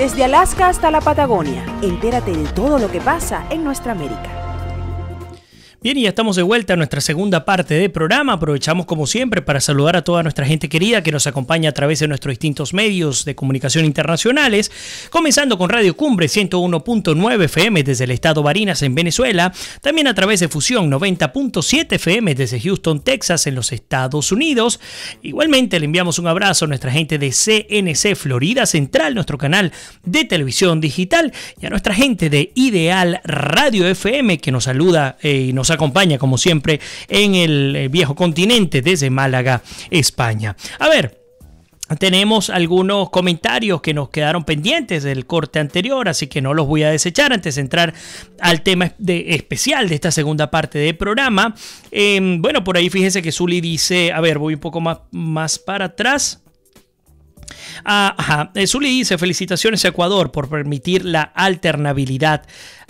Desde Alaska hasta la Patagonia, entérate de todo lo que pasa en nuestra América. Bien, y ya estamos de vuelta a nuestra segunda parte del programa. Aprovechamos como siempre para saludar a toda nuestra gente querida que nos acompaña a través de nuestros distintos medios de comunicación internacionales, comenzando con Radio Cumbre 101.9 FM desde el estado Barinas en Venezuela, también a través de Fusión 90.7 FM desde Houston, Texas en los Estados Unidos. Igualmente le enviamos un abrazo a nuestra gente de CNC Florida Central, nuestro canal de televisión digital, y a nuestra gente de Ideal Radio FM que nos saluda y nos acompaña como siempre en el viejo continente desde Málaga, España. A ver, tenemos algunos comentarios que nos quedaron pendientes del corte anterior, así que no los voy a desechar antes de entrar al tema especial de esta segunda parte del programa. Bueno, por ahí fíjense que Zuli dice, a ver, voy un poco más para atrás. Zuli dice, felicitaciones a Ecuador por permitir la alternabilidad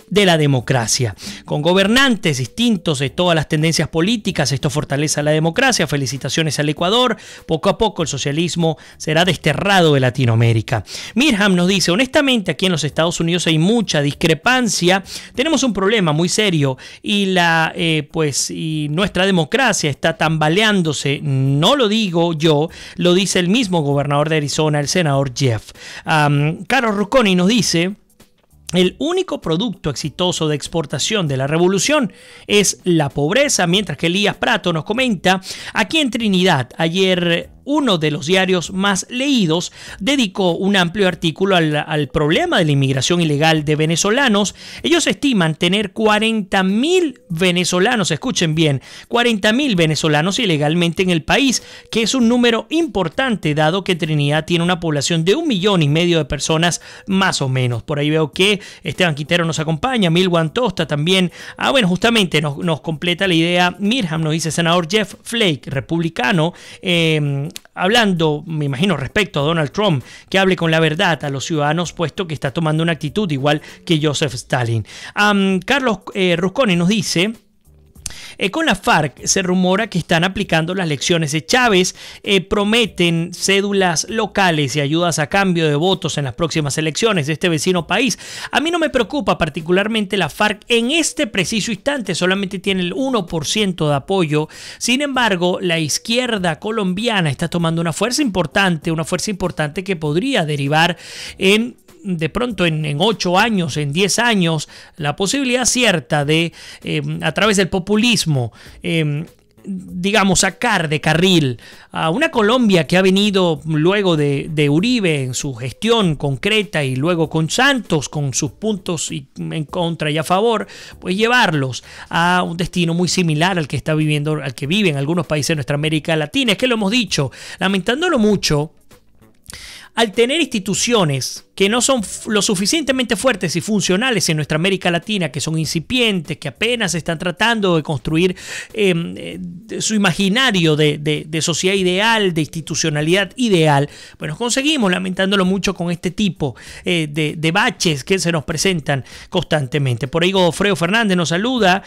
de la democracia. Con gobernantes distintos de todas las tendencias políticas, esto fortalece la democracia. Felicitaciones al Ecuador. Poco a poco el socialismo será desterrado de Latinoamérica. Mirham nos dice, honestamente aquí en los Estados Unidos hay mucha discrepancia. Tenemos un problema muy serio y y nuestra democracia está tambaleándose. No lo digo yo, lo dice el mismo gobernador de Arizona, el senador Jeff. Carlos Rucconi nos dice, el único producto exitoso de exportación de la revolución es la pobreza, mientras que Elías Prato nos comenta, aquí en Trinidad, ayer uno de los diarios más leídos dedicó un amplio artículo al problema de la inmigración ilegal de venezolanos. Ellos estiman tener 40.000 venezolanos, escuchen bien, 40.000 venezolanos ilegalmente en el país, que es un número importante dado que Trinidad tiene una población de 1,5 millones de personas más o menos. Por ahí veo que Esteban Quintero nos acompaña, Milwan Tosta también. Bueno, justamente nos completa la idea. Mirham nos dice, senador Jeff Flake, republicano, hablando, me imagino, respecto a Donald Trump, que hable con la verdad a los ciudadanos, puesto que está tomando una actitud igual que Joseph Stalin. Carlos Rusconi nos dice, con la FARC se rumora que están aplicando las lecciones de Chávez, prometen cédulas locales y ayudas a cambio de votos en las próximas elecciones de este vecino país. A mí no me preocupa particularmente la FARC en este preciso instante, solamente tiene el 1% de apoyo. Sin embargo, la izquierda colombiana está tomando una fuerza importante que podría derivar de pronto en 8 años, en 10 años, la posibilidad cierta de, a través del populismo, digamos, sacar de carril a una Colombia que ha venido luego de Uribe en su gestión concreta y luego con Santos, con sus puntos en contra y a favor, pues llevarlos a un destino muy similar al que viven algunos países de nuestra América Latina. Es que lo hemos dicho, lamentándolo mucho, al tener instituciones que no son lo suficientemente fuertes y funcionales en nuestra América Latina, que son incipientes, que apenas están tratando de construir su imaginario de sociedad ideal, de institucionalidad ideal, pues nos conseguimos, lamentándolo mucho, con este tipo de baches que se nos presentan constantemente. Por ahí Godofredo Fernández nos saluda,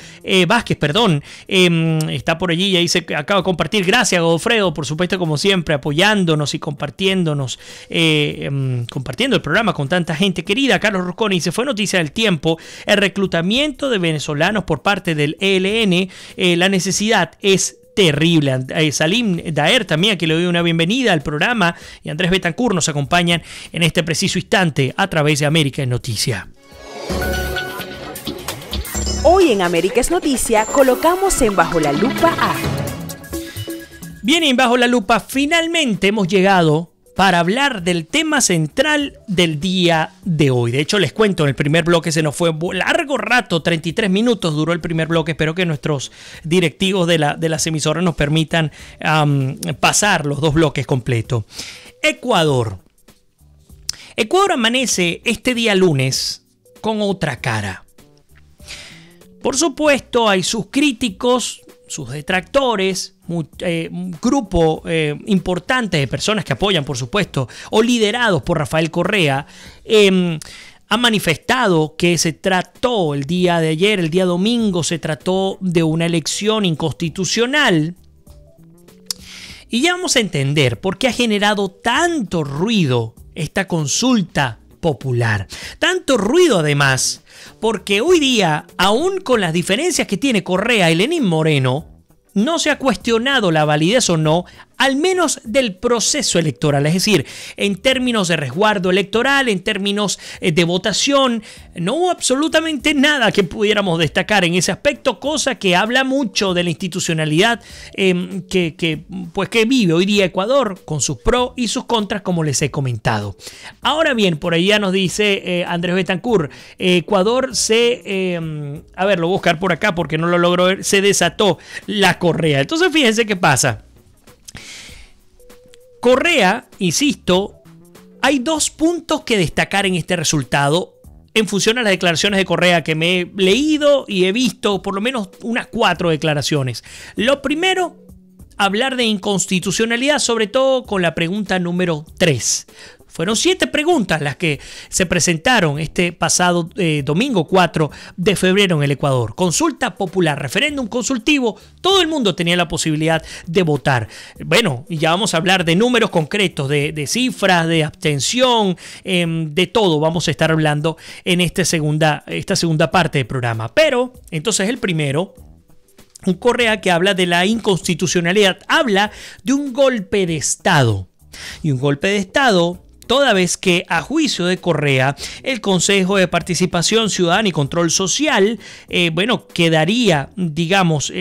Vázquez, perdón, está por allí, ya dice que acaba de compartir. Gracias, Godofredo, por supuesto, como siempre, apoyándonos y compartiendo el programa con tanta gente querida. Carlos Rusconi dice, fue noticia del tiempo el reclutamiento de venezolanos por parte del ELN. La necesidad es terrible. Salim Daer también, que le doy una bienvenida al programa, y Andrés Betancourt nos acompañan en este preciso instante a través de América es Noticia. Hoy en América es Noticia colocamos en Bajo la Lupa a... Bien, en Bajo la Lupa finalmente hemos llegado para hablar del tema central del día de hoy. De hecho, les cuento, en el primer bloque se nos fue largo rato, 33 minutos duró el primer bloque. Espero que nuestros directivos de las emisoras nos permitan pasar los 2 bloques completos. Ecuador amanece este día lunes con otra cara. Por supuesto, hay sus críticos, sus detractores, un grupo importante de personas que apoyan, por supuesto, o liderados por Rafael Correa, han manifestado que se trató el día de ayer, el día domingo, se trató de una elección inconstitucional. Y ya vamos a entender por qué ha generado tanto ruido esta consulta popular. Tanto ruido además, porque hoy día, aún con las diferencias que tiene Correa y Lenín Moreno, no se ha cuestionado la validez o no, al menos del proceso electoral, es decir, en términos de resguardo electoral, en términos de votación, no hubo absolutamente nada que pudiéramos destacar en ese aspecto, cosa que habla mucho de la institucionalidad que vive hoy día Ecuador, con sus pros y sus contras, como les he comentado. Ahora bien, por ahí ya nos dice Andrés Betancourt, Ecuador a ver, lo voy a buscar por acá porque no lo logro ver, se desató la Correa. Entonces fíjense qué pasa. Correa, insisto, hay dos puntos que destacar en este resultado en función a las declaraciones de Correa que me he leído y he visto por lo menos unas 4 declaraciones. Lo primero, hablar de inconstitucionalidad, sobre todo con la pregunta número 3. Fueron 7 preguntas las que se presentaron este pasado domingo 4 de febrero en el Ecuador. Consulta popular, referéndum consultivo, todo el mundo tenía la posibilidad de votar. Bueno, y ya vamos a hablar de números concretos, de cifras, de abstención, de todo vamos a estar hablando en esta segunda parte del programa. Pero, entonces el primero, un Correa que habla de la inconstitucionalidad, habla de un golpe de Estado. Y un golpe de Estado, toda vez que, a juicio de Correa, el Consejo de Participación Ciudadana y Control Social, quedaría, digamos,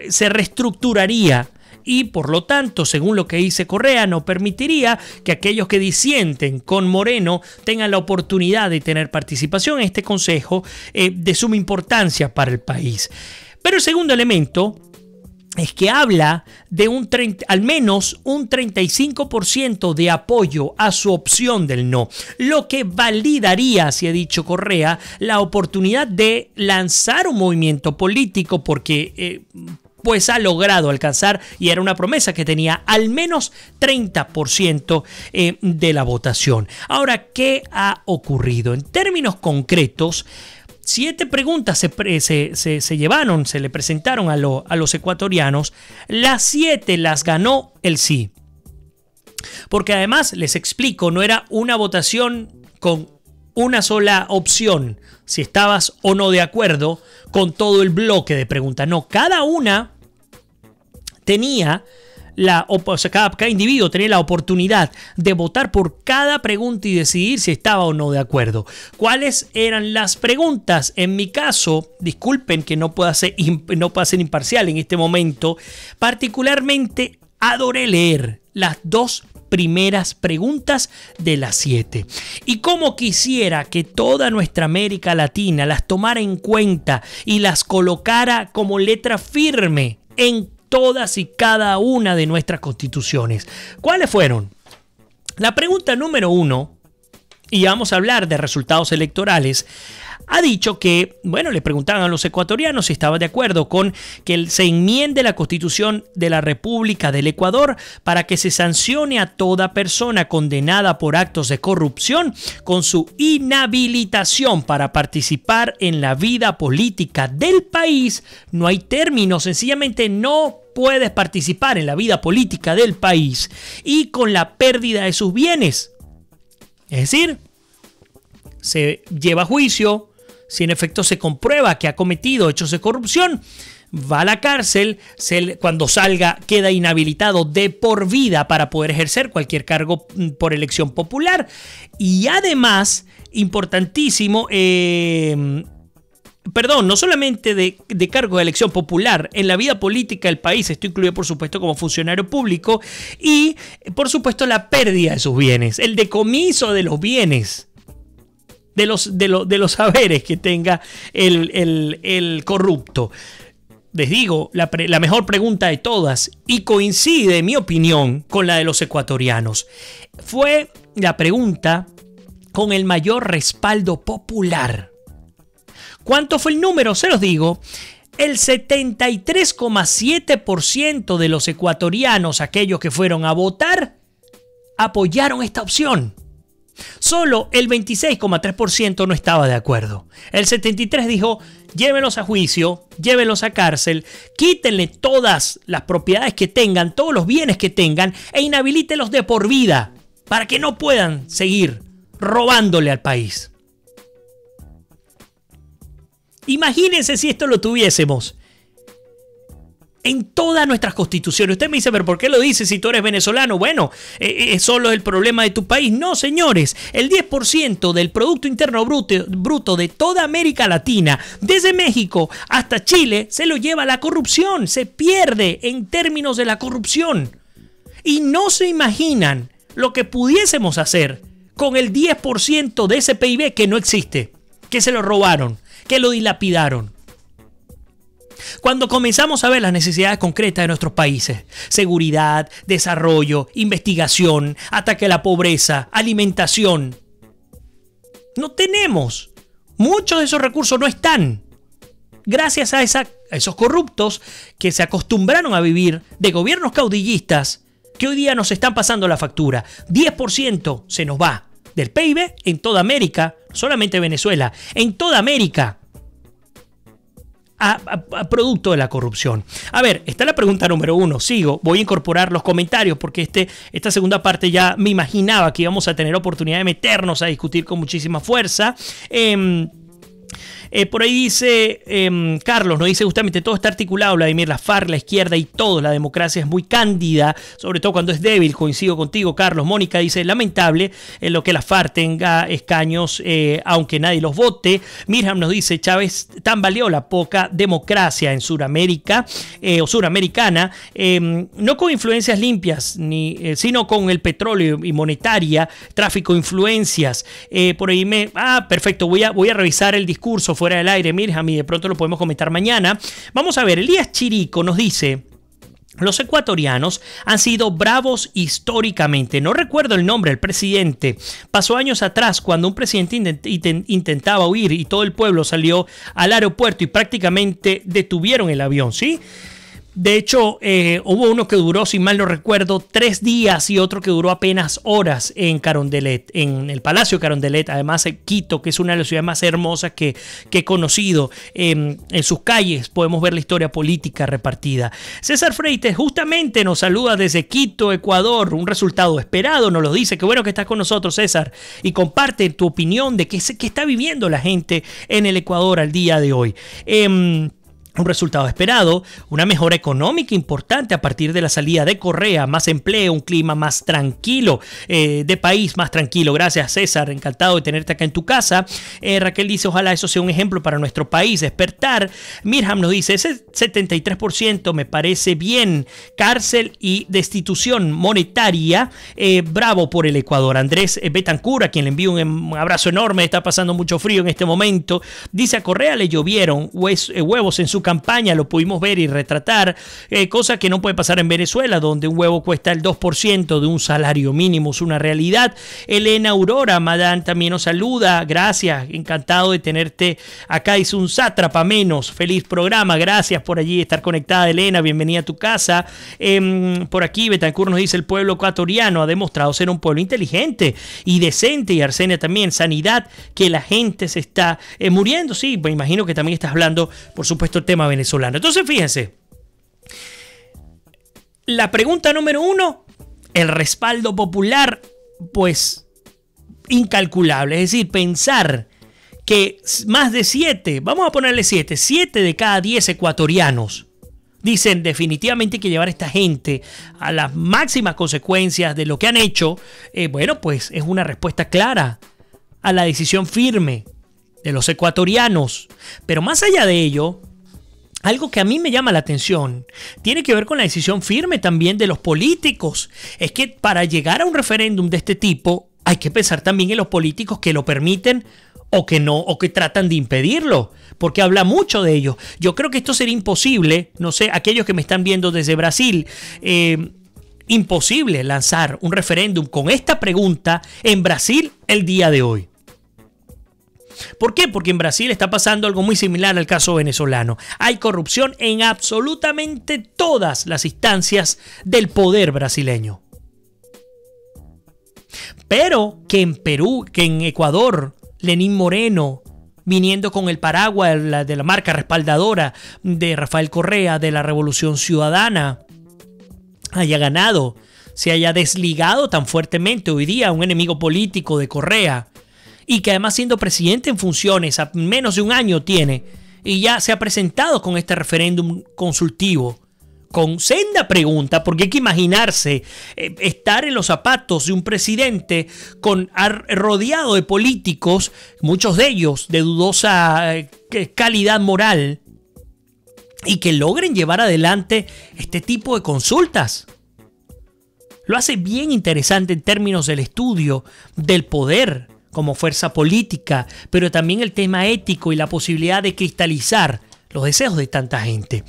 se reestructuraría y, por lo tanto, según lo que dice Correa, no permitiría que aquellos que disienten con Moreno tengan la oportunidad de tener participación en este Consejo de suma importancia para el país. Pero el segundo elemento es que habla de al menos un 35% de apoyo a su opción del no, lo que validaría, así ha dicho Correa, la oportunidad de lanzar un movimiento político porque pues ha logrado alcanzar, y era una promesa que tenía, al menos 30% de la votación. Ahora, ¿qué ha ocurrido? En términos concretos, 7 preguntas se llevaron, se le presentaron a los ecuatorianos. Las 7 las ganó el sí. Porque además, les explico, no era una votación con una sola opción, si estabas o no de acuerdo con todo el bloque de preguntas. No, cada una tenía cada individuo tenía la oportunidad de votar por cada pregunta y decidir si estaba o no de acuerdo. ¿Cuáles eran las preguntas? En mi caso, disculpen que no pueda ser imparcial en este momento, particularmente adoré leer las 2 primeras preguntas de las 7. Y como quisiera que toda nuestra América Latina las tomara en cuenta y las colocara como letra firme en todas y cada una de nuestras constituciones. ¿Cuáles fueron? La pregunta número 1, y vamos a hablar de resultados electorales, ha dicho que, le preguntaban a los ecuatorianos si estaban de acuerdo con que se enmiende la Constitución de la República del Ecuador para que se sancione a toda persona condenada por actos de corrupción con su inhabilitación para participar en la vida política del país. No hay término, sencillamente no puedes participar en la vida política del país, y con la pérdida de sus bienes. Es decir, se lleva a juicio. Si en efecto se comprueba que ha cometido hechos de corrupción, va a la cárcel, cuando salga queda inhabilitado de por vida para poder ejercer cualquier cargo por elección popular. Y además, importantísimo, no solamente de cargo de elección popular, en la vida política del país, esto incluye por supuesto como funcionario público, y por supuesto la pérdida de sus bienes, el decomiso de los bienes, de los saberes que tenga el corrupto. Les digo, la mejor pregunta de todas, y coincide, en mi opinión, con la de los ecuatorianos. Fue la pregunta con el mayor respaldo popular. ¿Cuánto fue el número? Se los digo. El 73,7% de los ecuatorianos, aquellos que fueron a votar, apoyaron esta opción. Solo el 26,3% no estaba de acuerdo. El 73% dijo: llévenlos a juicio, llévenlos a cárcel, quítenle todas las propiedades que tengan, todos los bienes que tengan, e inhabilítenlos de por vida para que no puedan seguir robándole al país. Imagínense si esto lo tuviésemos en todas nuestras constituciones. Usted me dice, pero ¿por qué lo dices si tú eres venezolano? Bueno, es solo el problema de tu país. No, señores, el 10% del Producto Interno Bruto de toda América Latina, desde México hasta Chile, se lo lleva la corrupción, se pierde en términos de la corrupción. Y no se imaginan lo que pudiésemos hacer con el 10% de ese PIB que no existe, que se lo robaron, que lo dilapidaron. Cuando comenzamos a ver las necesidades concretas de nuestros países, seguridad, desarrollo, investigación, ataque a la pobreza, alimentación, no tenemos. Muchos de esos recursos no están. Gracias a esos corruptos que se acostumbraron a vivir de gobiernos caudillistas que hoy día nos están pasando la factura. 10% se nos va del PIB en toda América, solamente Venezuela, en toda América. A producto de la corrupción. A ver, está la pregunta número 1. Sigo, voy a incorporar los comentarios porque esta segunda parte ya me imaginaba que íbamos a tener oportunidad de meternos a discutir con muchísima fuerza. Por ahí dice Carlos, nos dice justamente todo está articulado, Vladimir, la FARC, la izquierda y todo, la democracia es muy cándida, sobre todo cuando es débil, coincido contigo, Carlos. Mónica dice, lamentable lo que la FARC tenga escaños aunque nadie los vote. Miriam nos dice, Chávez tambaleó la poca democracia en Sudamérica o suramericana, no con influencias limpias, sino con el petróleo y monetaria, tráfico de influencias. Por ahí perfecto, voy a revisar el discurso fuera del aire, Mirjam, y de pronto lo podemos comentar mañana. Vamos a ver, Elías Chirico nos dice, los ecuatorianos han sido bravos históricamente. No recuerdo el nombre del presidente. Pasó años atrás cuando un presidente intentaba huir y todo el pueblo salió al aeropuerto y prácticamente detuvieron el avión, ¿sí? De hecho, hubo uno que duró, si mal no recuerdo, 3 días y otro que duró apenas horas en Carondelet, en el Palacio Carondelet, además en Quito, que es una de las ciudades más hermosas que he conocido. En sus calles podemos ver la historia política repartida. César Freites justamente nos saluda desde Quito, Ecuador, un resultado esperado, nos lo dice. Qué bueno que estás con nosotros, César, y comparte tu opinión de qué está viviendo la gente en el Ecuador al día de hoy. Un resultado esperado, una mejora económica importante a partir de la salida de Correa, más empleo, un clima más tranquilo, de país más tranquilo. Gracias, César, encantado de tenerte acá en tu casa. Raquel dice, ojalá eso sea un ejemplo para nuestro país, despertar. Mirjam nos dice, ese 73% me parece bien, cárcel y destitución monetaria, bravo por el Ecuador. Andrés Betancur, a quien le envío un abrazo enorme, está pasando mucho frío en este momento, dice, a Correa le llovieron huevos en su campaña, lo pudimos ver y retratar, cosa que no puede pasar en Venezuela, donde un huevo cuesta el 2% de un salario mínimo, es una realidad. Elena Aurora Madán también nos saluda, gracias, encantado de tenerte acá, dice un sátrapa menos, feliz programa, gracias por allí estar conectada, Elena, bienvenida a tu casa. Por aquí Betancourt nos dice, el pueblo ecuatoriano ha demostrado ser un pueblo inteligente y decente, y Arsenia también, sanidad, que la gente se está muriendo, sí, me imagino que también estás hablando, por supuesto, tema venezolano. Entonces, fíjense, la pregunta número 1, el respaldo popular, pues incalculable, es decir, pensar que más de 7, vamos a ponerle 7 de cada 10 ecuatorianos dicen definitivamente hay que llevar a esta gente a las máximas consecuencias de lo que han hecho, bueno, pues es una respuesta clara a la decisión firme de los ecuatorianos. Pero más allá de ello, algo que a mí me llama la atención tiene que ver con la decisión firme también de los políticos. Es que para llegar a un referéndum de este tipo hay que pensar también en los políticos que lo permiten o que no, o que tratan de impedirlo, porque habla mucho de ello. Yo creo que esto sería imposible, no sé, aquellos que me están viendo desde Brasil, imposible lanzar un referéndum con esta pregunta en Brasil el día de hoy. ¿Por qué? Porque en Brasil está pasando algo muy similar al caso venezolano. Hay corrupción en absolutamente todas las instancias del poder brasileño. Pero que en Perú, que en Ecuador, Lenín Moreno, viniendo con el paraguas de la marca respaldadora de Rafael Correa, de la Revolución Ciudadana, haya ganado, se haya desligado tan fuertemente hoy día a un enemigo político de Correa, y que además siendo presidente en funciones, a menos de un año tiene, y ya se ha presentado con este referéndum consultivo, con senda pregunta, porque hay que imaginarse estar en los zapatos de un presidente rodeado de políticos, muchos de ellos de dudosa calidad moral, y que logren llevar adelante este tipo de consultas. Lo hace bien interesante en términos del estudio del poder como fuerza política, pero también el tema ético y la posibilidad de cristalizar los deseos de tanta gente.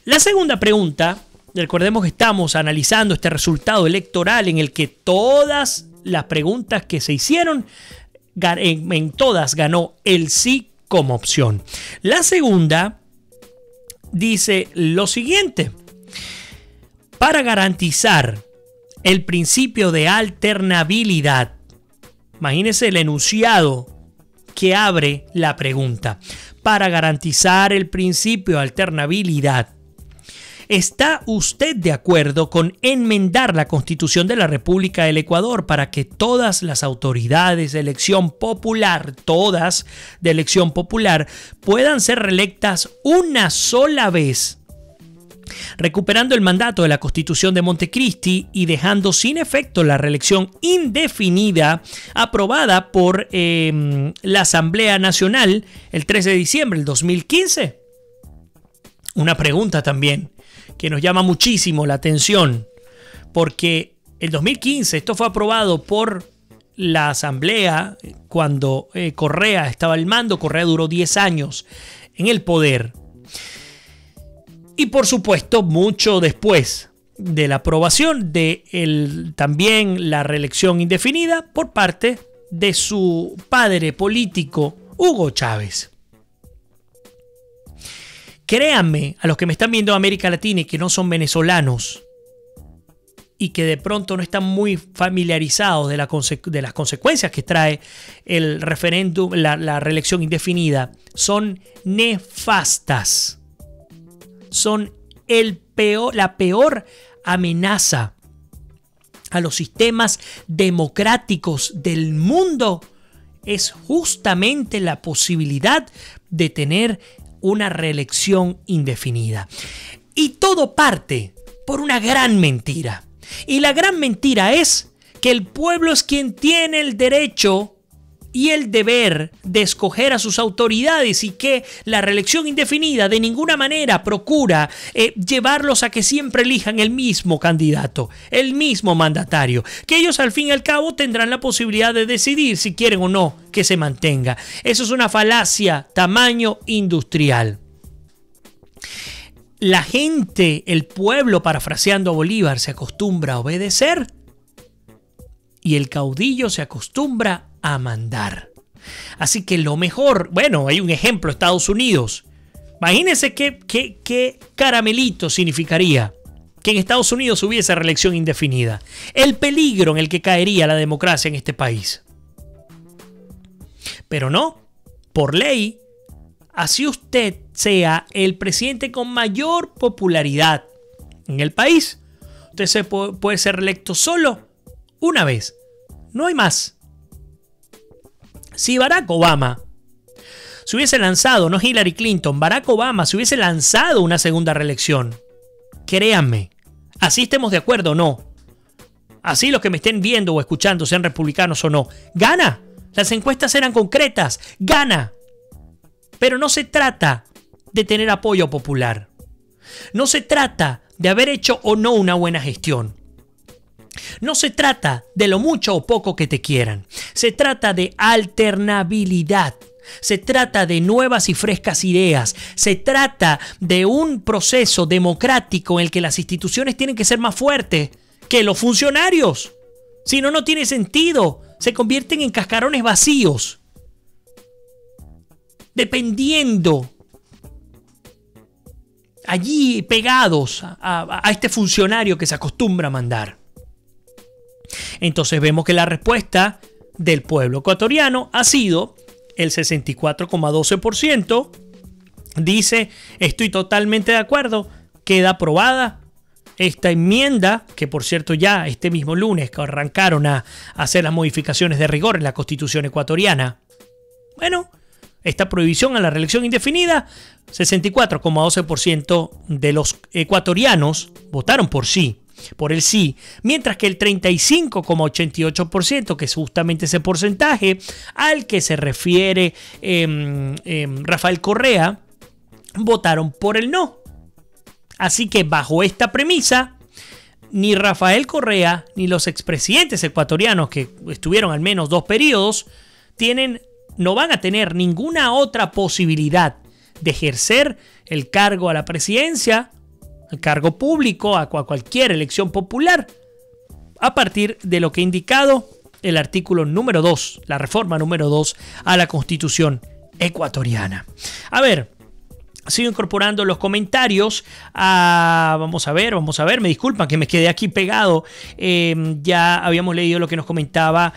La segunda pregunta, recordemos que estamos analizando este resultado electoral en el que todas las preguntas que se hicieron, en todas ganó el sí como opción. La segunda dice lo siguiente: para garantizar el principio de alternabilidad, imagínense el enunciado que abre la pregunta, para garantizar el principio de alternabilidad, ¿está usted de acuerdo con enmendar la Constitución de la República del Ecuador para que todas las autoridades de elección popular, puedan ser reelectas una sola vez, recuperando el mandato de la Constitución de Montecristi y dejando sin efecto la reelección indefinida aprobada por la Asamblea Nacional el 13 de diciembre del 2015? Una pregunta también que nos llama muchísimo la atención, porque el 2015 esto fue aprobado por la Asamblea cuando Correa estaba al mando. Correa duró 10 años en el poder. Y por supuesto, mucho después de la aprobación de también la reelección indefinida por parte de su padre político, Hugo Chávez. Créanme, a los que me están viendo de América Latina y que no son venezolanos y que de pronto no están muy familiarizados de las consecuencias que trae el referéndum, la reelección indefinida, son nefastas. Son la peor amenaza a los sistemas democráticos del mundo. Es justamente la posibilidad de tener una reelección indefinida. Y todo parte por una gran mentira. Y la gran mentira es que el pueblo es quien tiene el derecho y el deber de escoger a sus autoridades, y que la reelección indefinida de ninguna manera procura llevarlos a que siempre elijan el mismo candidato, el mismo mandatario, que ellos al fin y al cabo tendrán la posibilidad de decidir si quieren o no que se mantenga. Eso es una falacia tamaño industrial. La gente, el pueblo, parafraseando a Bolívar, se acostumbra a obedecer y el caudillo se acostumbra a mandar. Así que lo mejor, bueno, hay un ejemplo, Estados Unidos. Imagínense qué caramelito significaría que en Estados Unidos hubiese reelección indefinida. El peligro en el que caería la democracia en este país. Pero no, por ley, así usted sea el presidente con mayor popularidad en el país, usted puede ser reelecto solo una vez. No hay más. Si Barack Obama se hubiese lanzado, no Hillary Clinton, Barack Obama se hubiese lanzado una segunda reelección, créanme, así estemos de acuerdo o no, así los que me estén viendo o escuchando, sean republicanos o no, gana. Las encuestas eran concretas, gana. Pero no se trata de tener apoyo popular. No se trata de haber hecho o no una buena gestión. No se trata de lo mucho o poco que te quieran. Se trata de alternabilidad. Se trata de nuevas y frescas ideas. Se trata de un proceso democrático en el que las instituciones tienen que ser más fuertes que los funcionarios. Si no, no tiene sentido. Se convierten en cascarones vacíos, dependiendo, allí pegados a este funcionario que se acostumbra a mandar. Entonces vemos que la respuesta del pueblo ecuatoriano ha sido el 64,12%. Dice, estoy totalmente de acuerdo, queda aprobada esta enmienda, que por cierto ya este mismo lunes que arrancaron a hacer las modificaciones de rigor en la Constitución ecuatoriana. Bueno, esta prohibición a la reelección indefinida, 64,12% de los ecuatorianos votaron por sí, por el sí, mientras que el 35,88%, que es justamente ese porcentaje al que se refiere Rafael Correa, votaron por el no. Así que bajo esta premisa, ni Rafael Correa ni los expresidentes ecuatorianos que estuvieron al menos 2 periodos no van a tener ninguna otra posibilidad de ejercer el cargo a la presidencia, el cargo público, a cualquier elección popular, a partir de lo que ha indicado el artículo número 2, la reforma número 2 a la Constitución ecuatoriana. A ver, sigo incorporando los comentarios. Vamos a ver, me disculpan que me quedé aquí pegado. Ya habíamos leído lo que nos comentaba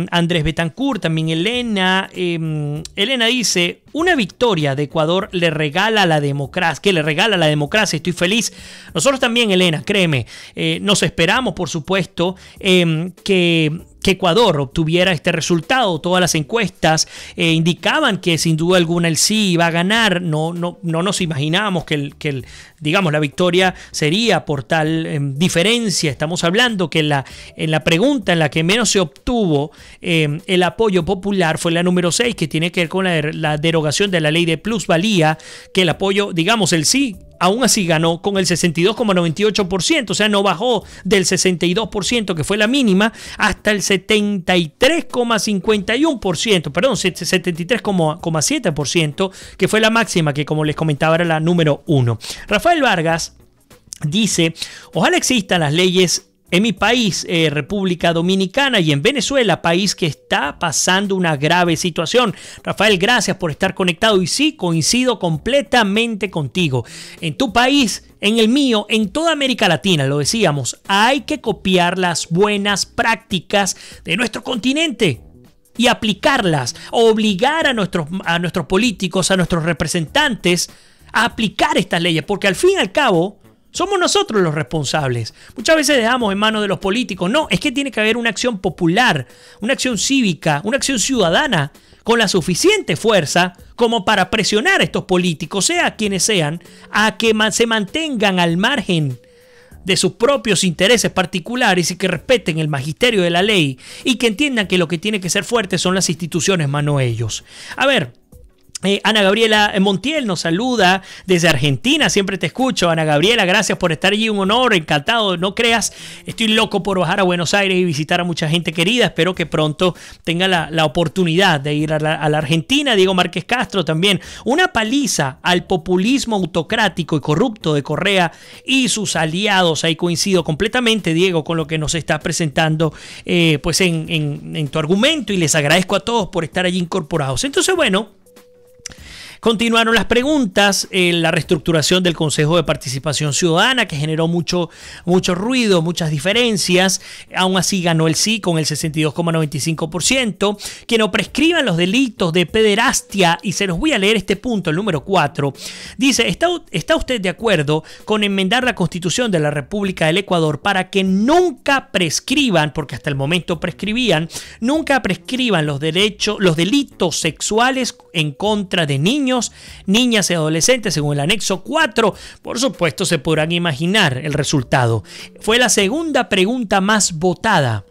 Andrés Betancourt, también Elena. Elena dice: una victoria de Ecuador le regala la democracia, estoy feliz. Nosotros también, Elena, créeme, nos esperamos, por supuesto, que Ecuador obtuviera este resultado. Todas las encuestas indicaban que sin duda alguna el sí iba a ganar. No nos imaginábamos que digamos, la victoria sería por tal diferencia. Estamos hablando que en la pregunta en la que menos se obtuvo el apoyo popular fue la número 6, que tiene que ver con la derogación de la ley de plusvalía, que el apoyo, digamos, el sí, aún así ganó con el 62,98%, o sea, no bajó del 62%, que fue la mínima, hasta el 73,51%, perdón, 73,7%, que fue la máxima, que como les comentaba era la número 1. Rafael Vargas dice: ojalá existan las leyes en mi país, República Dominicana, y en Venezuela, país que está pasando una grave situación. Rafael, gracias por estar conectado. Y sí, coincido completamente contigo. En tu país, en el mío, en toda América Latina, lo decíamos, hay que copiar las buenas prácticas de nuestro continente y aplicarlas, obligar a nuestros políticos, a nuestros representantes a aplicar estas leyes, porque al fin y al cabo somos nosotros los responsables. Muchas veces dejamos en manos de los políticos. No, es que tiene que haber una acción popular, una acción cívica, una acción ciudadana con la suficiente fuerza como para presionar a estos políticos, sea quienes sean, a que se mantengan al margen de sus propios intereses particulares y que respeten el magisterio de la ley y que entiendan que lo que tiene que ser fuerte son las instituciones, más no ellos. A ver, Ana Gabriela Montiel nos saluda desde Argentina. Siempre te escucho, Ana Gabriela, gracias por estar allí, un honor, encantado. No creas, estoy loco por bajar a Buenos Aires y visitar a mucha gente querida. Espero que pronto tenga la oportunidad de ir a la Argentina. Diego Márquez Castro también, una paliza al populismo autocrático y corrupto de Correa y sus aliados. Ahí coincido completamente, Diego, con lo que nos está presentando pues en tu argumento, y les agradezco a todos por estar allí incorporados. Entonces, bueno, continuaron las preguntas, la reestructuración del Consejo de Participación Ciudadana, que generó mucho ruido, muchas diferencias. Aún así ganó el sí con el 62,95%. Que no prescriban los delitos de pederastia. Y se los voy a leer este punto, el número 4. Dice: ¿Está usted de acuerdo con enmendar la Constitución de la República del Ecuador para que nunca prescriban, porque hasta el momento prescribían, nunca prescriban los delitos sexuales en contra de niños, niñas y adolescentes, según el anexo 4? Por supuesto, se podrán imaginar el resultado. Fue la segunda pregunta más votada,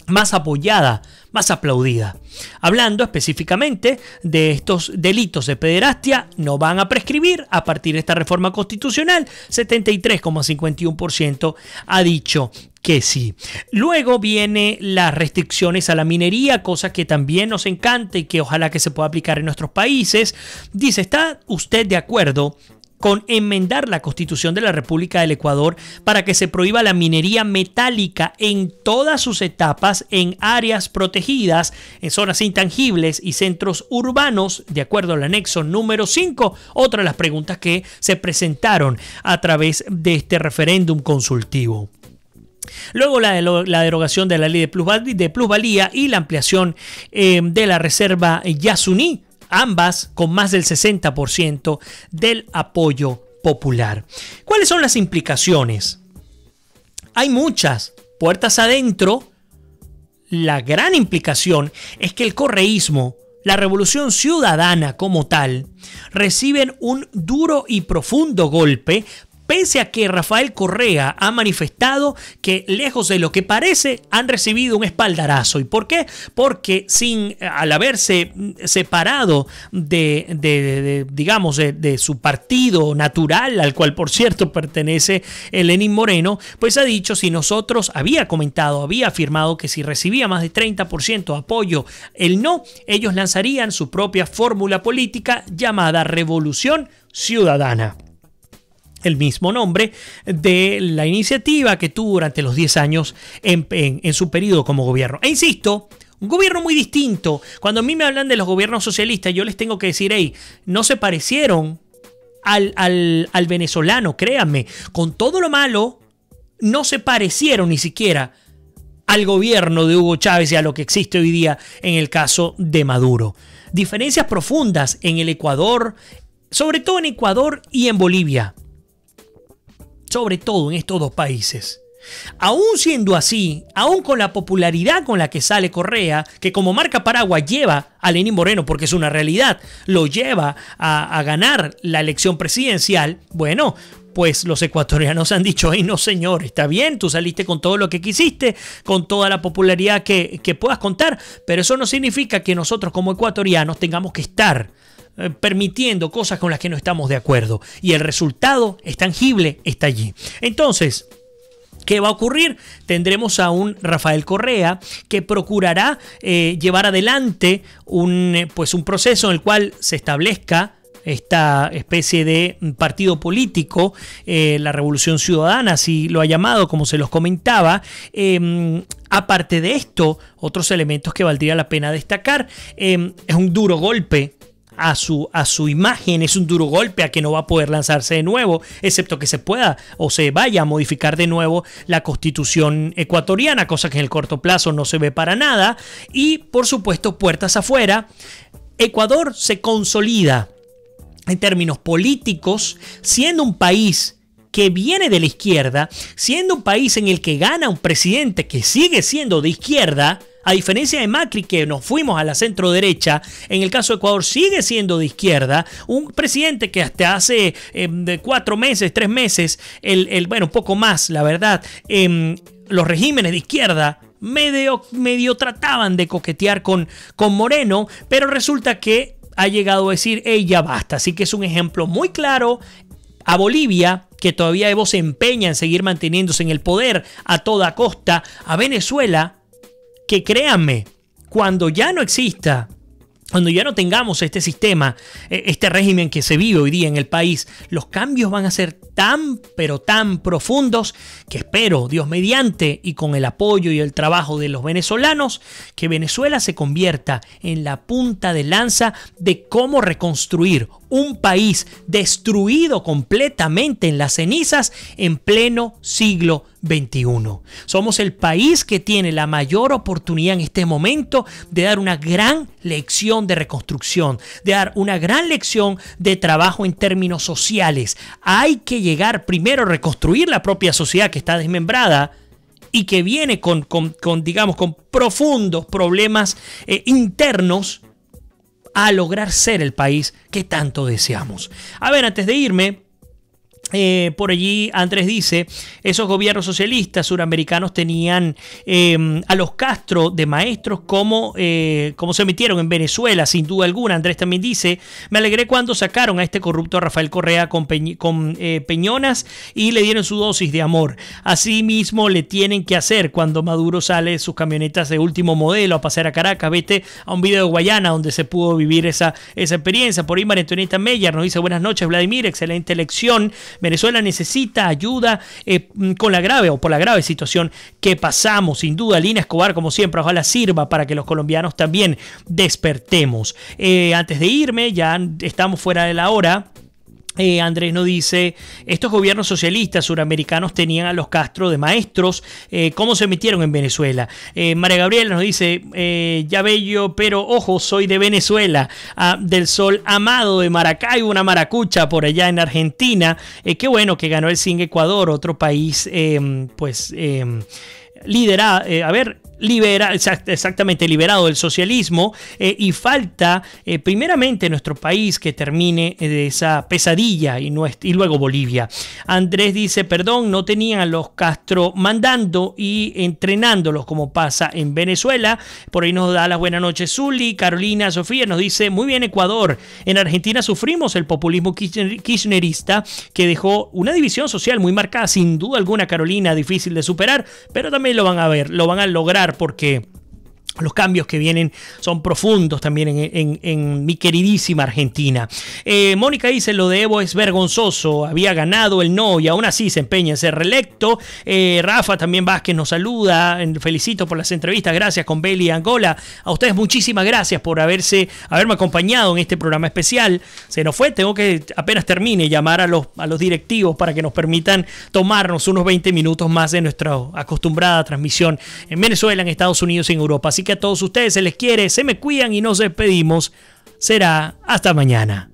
más apoyada, más aplaudida. Hablando específicamente de estos delitos de pederastia, no van a prescribir a partir de esta reforma constitucional. 73,51% ha dicho que sí. Luego viene las restricciones a la minería, cosa que también nos encanta y que ojalá que se pueda aplicar en nuestros países. Dice: ¿está usted de acuerdo con enmendar la Constitución de la República del Ecuador para que se prohíba la minería metálica en todas sus etapas en áreas protegidas, en zonas intangibles y centros urbanos, de acuerdo al anexo número 5? Otra de las preguntas que se presentaron a través de este referéndum consultivo. Luego la derogación de la ley de plusvalía y la ampliación de la reserva Yasuní, ambas con más del 60% del apoyo popular. ¿Cuáles son las implicaciones? Hay muchas puertas adentro. La gran implicación es que el correísmo, la revolución ciudadana como tal, reciben un duro y profundo golpe, pese a que Rafael Correa ha manifestado que, lejos de lo que parece, han recibido un espaldarazo. ¿Y por qué? Porque al haberse separado de su partido natural, al cual por cierto pertenece Lenín Moreno, pues ha dicho, había afirmado que si recibía más de 30% apoyo el no, ellos lanzarían su propia fórmula política llamada Revolución Ciudadana. El mismo nombre de la iniciativa que tuvo durante los 10 años en su periodo como gobierno. E insisto, un gobierno muy distinto. Cuando a mí me hablan de los gobiernos socialistas, yo les tengo que decir, no se parecieron al venezolano, créanme. Con todo lo malo, no se parecieron ni siquiera al gobierno de Hugo Chávez y a lo que existe hoy día en el caso de Maduro. Diferencias profundas en el Ecuador, sobre todo en Ecuador y en Bolivia. Sobre todo en estos dos países. Aún siendo así, aún con la popularidad con la que sale Correa, que como marca paraguas lleva a Lenín Moreno, porque es una realidad, lo lleva a ganar la elección presidencial, bueno, pues los ecuatorianos han dicho, no señor, está bien, tú saliste con todo lo que quisiste, con toda la popularidad que puedas contar, pero eso no significa que nosotros como ecuatorianos tengamos que estar permitiendo cosas con las que no estamos de acuerdo. Y el resultado es tangible, está allí. Entonces, ¿qué va a ocurrir? Tendremos a un Rafael Correa que procurará llevar adelante un proceso en el cual se establezca esta especie de partido político, la Revolución Ciudadana, así lo ha llamado, como se los comentaba. Aparte de esto, otros elementos que valdría la pena destacar, es un duro golpe a su imagen, es un duro golpe a que no va a poder lanzarse de nuevo, excepto que se pueda o se vaya a modificar de nuevo la constitución ecuatoriana, cosa que en el corto plazo no se ve para nada. Y por supuesto, puertas afuera, Ecuador se consolida en términos políticos, siendo un país que viene de la izquierda, siendo un país en el que gana un presidente que sigue siendo de izquierda, a diferencia de Macri, que nos fuimos a la centro derecha. En el caso de Ecuador sigue siendo de izquierda, un presidente que hasta hace 4 meses, 3 meses, un poco más, la verdad, los regímenes de izquierda medio trataban de coquetear con Moreno, pero resulta que ha llegado a decir, ya basta. Así que es un ejemplo muy claro. A Bolivia, que todavía Evo se empeña en seguir manteniéndose en el poder a toda costa. A Venezuela, que créanme, cuando ya no exista, cuando ya no tengamos este sistema, este régimen que se vive hoy día en el país, los cambios van a ser tan, pero tan profundos que espero, Dios mediante, y con el apoyo y el trabajo de los venezolanos, que Venezuela se convierta en la punta de lanza de cómo reconstruir un país destruido completamente en las cenizas en pleno siglo XXI. Somos el país que tiene la mayor oportunidad en este momento de dar una gran lección de reconstrucción, de dar una gran lección de trabajo en términos sociales. Hay que llegar primero a reconstruir la propia sociedad que está desmembrada y que viene con profundos problemas internos, a lograr ser el país que tanto deseamos. A ver, antes de irme, por allí Andrés dice, esos gobiernos socialistas suramericanos tenían a los Castro de maestros como se metieron en Venezuela, sin duda alguna. Andrés también dice, me alegré cuando sacaron a este corrupto Rafael Correa con Peñonas y le dieron su dosis de amor. Así mismo le tienen que hacer cuando Maduro sale de sus camionetas de último modelo a pasear a Caracas. Vete a un video de Guayana donde se pudo vivir esa experiencia. Por ahí María Antonieta Meyer nos dice, buenas noches Vladimir, excelente lección. Venezuela necesita ayuda por la grave situación que pasamos. Sin duda, Lina Escobar, como siempre, ojalá sirva para que los colombianos también despertemos. Antes de irme, ya estamos fuera de la hora. Andrés nos dice, estos gobiernos socialistas suramericanos tenían a los Castro de maestros, ¿cómo se metieron en Venezuela? María Gabriela nos dice, ya bello, pero ojo, soy de Venezuela, del sol amado de Maracaibo, una maracucha por allá en Argentina. Qué bueno que ganó el Sin Ecuador, otro país exactamente liberado del socialismo, y falta primeramente nuestro país que termine de esa pesadilla y luego Bolivia. Andrés dice, perdón, no tenían a los Castro mandando y entrenándolos como pasa en Venezuela. Por ahí nos da las buenas noches Zuli. Carolina Sofía nos dice, muy bien Ecuador, en Argentina sufrimos el populismo kirchnerista que dejó una división social muy marcada, sin duda alguna, Carolina, difícil de superar, pero también lo van a lograr, porque los cambios que vienen son profundos también en mi queridísima Argentina. Mónica dice, lo de Evo es vergonzoso, había ganado el no y aún así se empeña en ser reelecto. Rafa también Vázquez nos saluda, felicito por las entrevistas, gracias con Beli Angola. A ustedes muchísimas gracias por haberme acompañado en este programa especial. Se nos fue, tengo que, apenas termine, llamar a los directivos para que nos permitan tomarnos unos 20 minutos más de nuestra acostumbrada transmisión en Venezuela, en Estados Unidos y en Europa. Así que a todos ustedes se les quiere, se me cuidan y nos despedimos. Será hasta mañana.